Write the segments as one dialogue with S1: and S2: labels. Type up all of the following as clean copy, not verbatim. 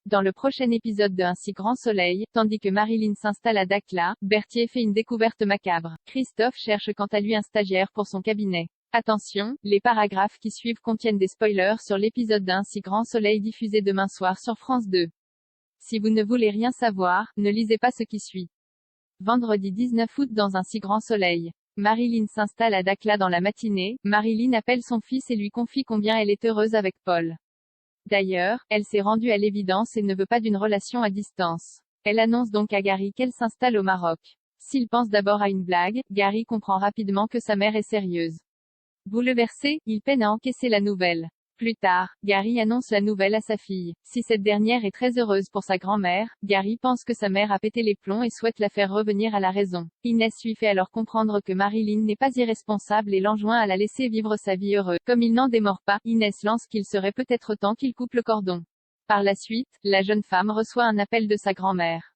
S1: Dans le prochain épisode de Un si grand soleil, tandis que Marilyn s'installe à Dakhla, Berthier fait une découverte macabre. Christophe cherche quant à lui un stagiaire pour son cabinet. Attention, les paragraphes qui suivent contiennent des spoilers sur l'épisode d'Un si grand soleil diffusé demain soir sur France 2. Si vous ne voulez rien savoir, ne lisez pas ce qui suit. Vendredi 19 août dans Un si grand soleil. Marilyn s'installe à Dakhla dans la matinée. Marilyn appelle son fils et lui confie combien elle est heureuse avec Paul. D'ailleurs, elle s'est rendue à l'évidence et ne veut pas d'une relation à distance. Elle annonce donc à Gary qu'elle s'installe au Maroc. S'il pense d'abord à une blague, Gary comprend rapidement que sa mère est sérieuse. Bouleversé, il peine à encaisser la nouvelle. Plus tard, Gary annonce la nouvelle à sa fille. Si cette dernière est très heureuse pour sa grand-mère, Gary pense que sa mère a pété les plombs et souhaite la faire revenir à la raison. Inès lui fait alors comprendre que Marilyn n'est pas irresponsable et l'enjoint à la laisser vivre sa vie heureuse. Comme il n'en démord pas, Inès lance qu'il serait peut-être temps qu'il coupe le cordon. Par la suite, la jeune femme reçoit un appel de sa grand-mère.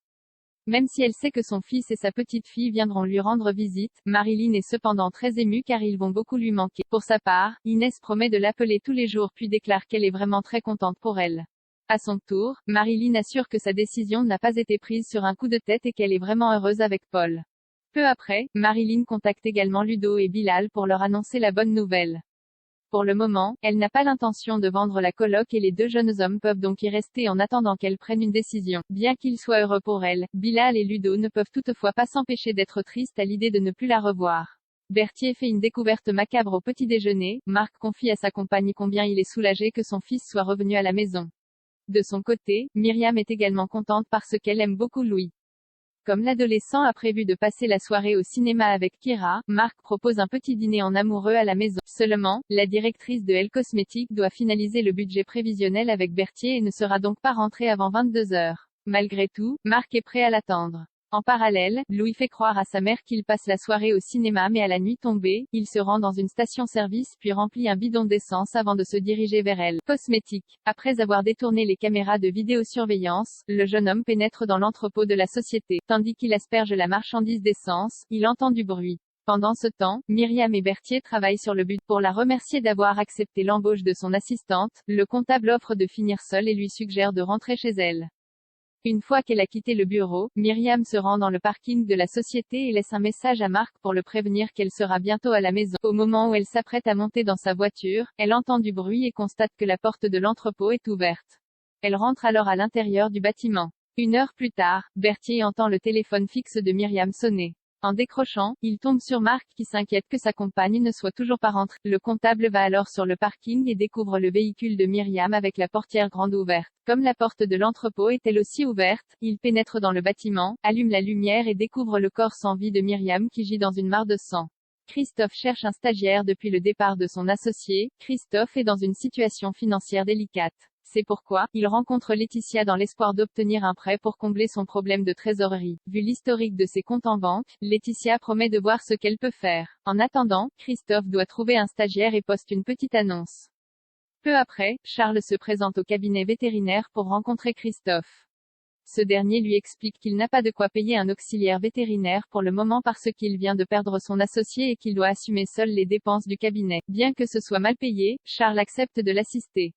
S1: Même si elle sait que son fils et sa petite-fille viendront lui rendre visite, Marilyn est cependant très émue car ils vont beaucoup lui manquer. Pour sa part, Inès promet de l'appeler tous les jours puis déclare qu'elle est vraiment très contente pour elle. À son tour, Marilyn assure que sa décision n'a pas été prise sur un coup de tête et qu'elle est vraiment heureuse avec Paul. Peu après, Marilyn contacte également Ludo et Bilal pour leur annoncer la bonne nouvelle. Pour le moment, elle n'a pas l'intention de vendre la coloc et les deux jeunes hommes peuvent donc y rester en attendant qu'elle prenne une décision. Bien qu'ils soient heureux pour elle, Bilal et Ludo ne peuvent toutefois pas s'empêcher d'être tristes à l'idée de ne plus la revoir. Berthier fait une découverte macabre au petit déjeuner. Marc confie à sa compagne combien il est soulagé que son fils soit revenu à la maison. De son côté, Myriam est également contente parce qu'elle aime beaucoup Louis. Comme l'adolescent a prévu de passer la soirée au cinéma avec Kira, Marc propose un petit dîner en amoureux à la maison. Seulement, la directrice de Elle Cosmétique doit finaliser le budget prévisionnel avec Berthier et ne sera donc pas rentrée avant 22 heures. Malgré tout, Marc est prêt à l'attendre. En parallèle, Louis fait croire à sa mère qu'il passe la soirée au cinéma mais à la nuit tombée, il se rend dans une station-service puis remplit un bidon d'essence avant de se diriger vers Elle Cosmétique. Après avoir détourné les caméras de vidéosurveillance, le jeune homme pénètre dans l'entrepôt de la société. Tandis qu'il asperge la marchandise d'essence, il entend du bruit. Pendant ce temps, Myriam et Berthier travaillent sur le but. Pour la remercier d'avoir accepté l'embauche de son assistante, le comptable offre de finir seul et lui suggère de rentrer chez elle. Une fois qu'elle a quitté le bureau, Myriam se rend dans le parking de la société et laisse un message à Marc pour le prévenir qu'elle sera bientôt à la maison. Au moment où elle s'apprête à monter dans sa voiture, elle entend du bruit et constate que la porte de l'entrepôt est ouverte. Elle rentre alors à l'intérieur du bâtiment. Une heure plus tard, Berthier entend le téléphone fixe de Myriam sonner. En décrochant, il tombe sur Marc qui s'inquiète que sa compagne ne soit toujours pas rentrée. Le comptable va alors sur le parking et découvre le véhicule de Myriam avec la portière grande ouverte. Comme la porte de l'entrepôt est elle aussi ouverte, il pénètre dans le bâtiment, allume la lumière et découvre le corps sans vie de Myriam qui gît dans une mare de sang. Christophe cherche un stagiaire depuis le départ de son associé. Christophe est dans une situation financière délicate. C'est pourquoi, il rencontre Laetitia dans l'espoir d'obtenir un prêt pour combler son problème de trésorerie. Vu l'historique de ses comptes en banque, Laetitia promet de voir ce qu'elle peut faire. En attendant, Christophe doit trouver un stagiaire et poste une petite annonce. Peu après, Charles se présente au cabinet vétérinaire pour rencontrer Christophe. Ce dernier lui explique qu'il n'a pas de quoi payer un auxiliaire vétérinaire pour le moment parce qu'il vient de perdre son associé et qu'il doit assumer seul les dépenses du cabinet. Bien que ce soit mal payé, Charles accepte de l'assister.